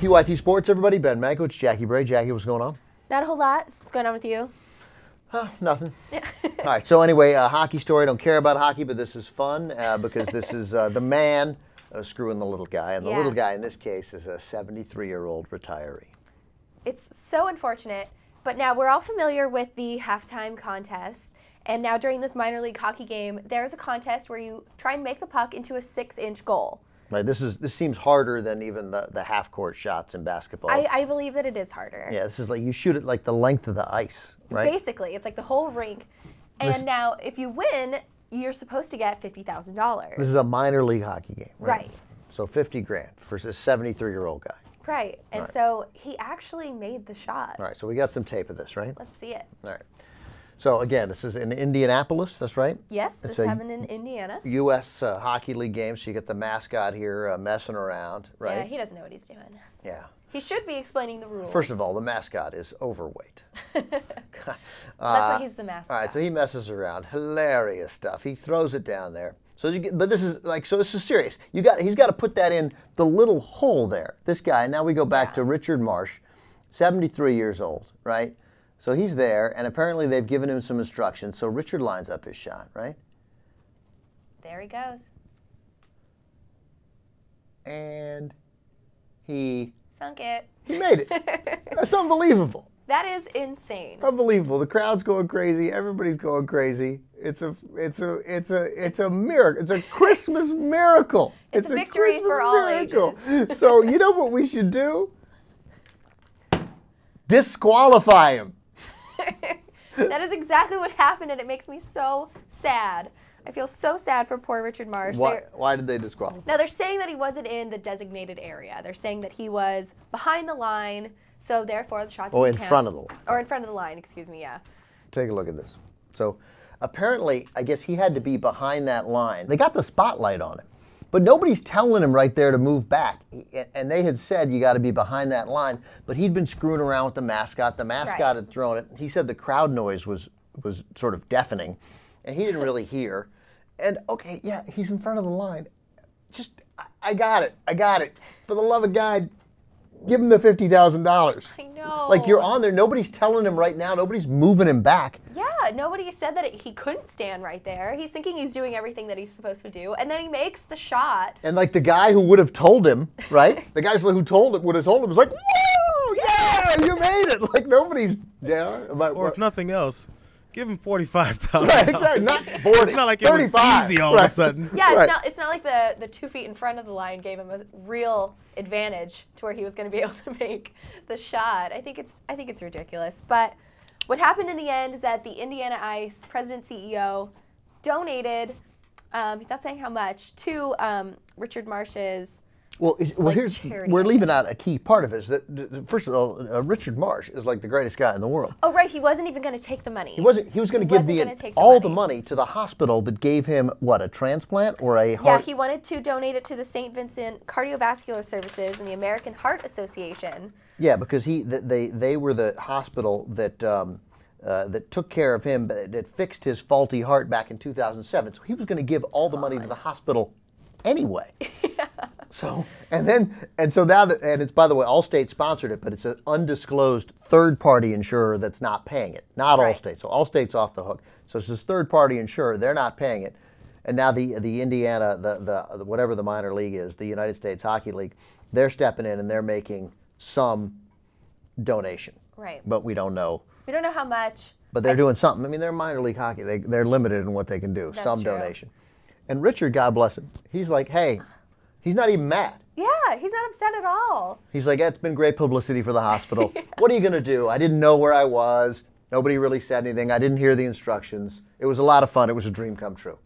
TYT Sports, everybody. Ben Mankiewicz, Jacki Bray. Jacki, what's going on? Not a whole lot. What's going on with you? Nothing. Yeah. All right, so anyway, hockey story. I don't care about hockey, but this is fun because this is the man screwing the little guy. And the little guy in this case is a 73-year-old retiree. It's so unfortunate. But now we're all familiar with the halftime contest. And now during this minor league hockey game, there's a contest where you try and make the puck into a 6-inch goal. Right. This seems harder than even the half-court shots in basketball. I believe that it is harder. Yeah, this is like you shoot it like the length of the ice, right? Basically, it's like the whole rink. And now, if you win, you're supposed to get $50,000. This is a minor league hockey game, right? Right. So 50 grand for this 73-year-old guy. Right. And so he actually made the shot. All right. So we got some tape of this, right? Let's see it. All right. So again, this is in Indianapolis, that's right? Yes, this happened in Indiana. U.S. Hockey League game, so you get the mascot here messing around, right? Yeah, he doesn't know what he's doing. Yeah. He should be explaining the rules. First of all, the mascot is overweight. That's why he's the mascot. All right, so he messes around. Hilarious stuff. He throws it down there. So but this is like, so this is serious. He's got to put that in the little hole there. This guy. Now we go back to Richard Marsh, 73 years old, right? So he's there, and apparently they've given him some instructions. So Richard lines up his shot, right? There he goes. And he sunk it. He made it. That's unbelievable. That is insane. Unbelievable. The crowd's going crazy. Everybody's going crazy. It's a miracle. It's a Christmas miracle. It's a victory for all ages. So you know what we should do? Disqualify him. That is exactly what happened, and it makes me so sad. I feel so sad for poor Richard Marsh. Why did they disqualify? Now, they're saying that he wasn't in the designated area. They're saying that he was behind the line, so therefore the shot doesn't count. Front of the line. Or in front of the line, excuse me, yeah. Take a look at this. So apparently, I guess he had to be behind that line. They got the spotlight on him. But nobody's telling him right there to move back. And they had said you got to be behind that line. But he'd been screwing around with the mascot. The mascot had thrown it. He said the crowd noise was sort of deafening. And he didn't really hear. And, okay, yeah, he's in front of the line. Just, I got it. I got it. For the love of God, give him the $50,000. I know. Like, you're on there. Nobody's telling him right now. Nobody's moving him back. Yeah, nobody said that he couldn't stand right there. He's thinking he's doing everything that he's supposed to do, and then he makes the shot. And like the guy who would have told him, right? The guy who would have told him was like, "Woo! Yeah, you made it!" Like nobody's Or if nothing else, give him $45,000. Right, exactly. Not 40. It's not like it was easy all of a sudden. Yeah, it's not like the 2 feet in front of the line gave him a real advantage to where he was going to be able to make the shot. I think it's ridiculous. But what happened in the end is that the Indiana Ice president CEO donated, he's not saying how much, to Richard Marsh's we're leaving out a key part of it. Is that, first of all, Richard Marsh is like the greatest guy in the world. Oh, right. He wasn't even going to take the money. He was going to give all the money to the hospital that gave him, what, a transplant or a heart? Yeah, he wanted to donate it to the St. Vincent Cardiovascular Services and the American Heart Association. Yeah, because they were the hospital that that took care of him, that fixed his faulty heart back in 2007. So he was going to give all the money to the hospital anyway. Yeah. So so now it's, by the way, Allstate sponsored it, but it's an undisclosed third-party insurer that's not paying it, not Allstate. So Allstate's off the hook. So it's this third-party insurer, they're not paying it, and now the Indiana, the whatever the minor league is, the United States Hockey League, they're stepping in and they're making some donation. Right. But we don't know. We don't know how much. But they're doing something. I mean, they're minor league hockey. They're limited in what they can do. That's some true. donation. And Richard, God bless him, he's like, hey. He's not even mad. Yeah, he's not upset at all. He's like, it's been great publicity for the hospital. Yeah. What are you going to do? I didn't know where I was. Nobody really said anything. I didn't hear the instructions. It was a lot of fun. It was a dream come true.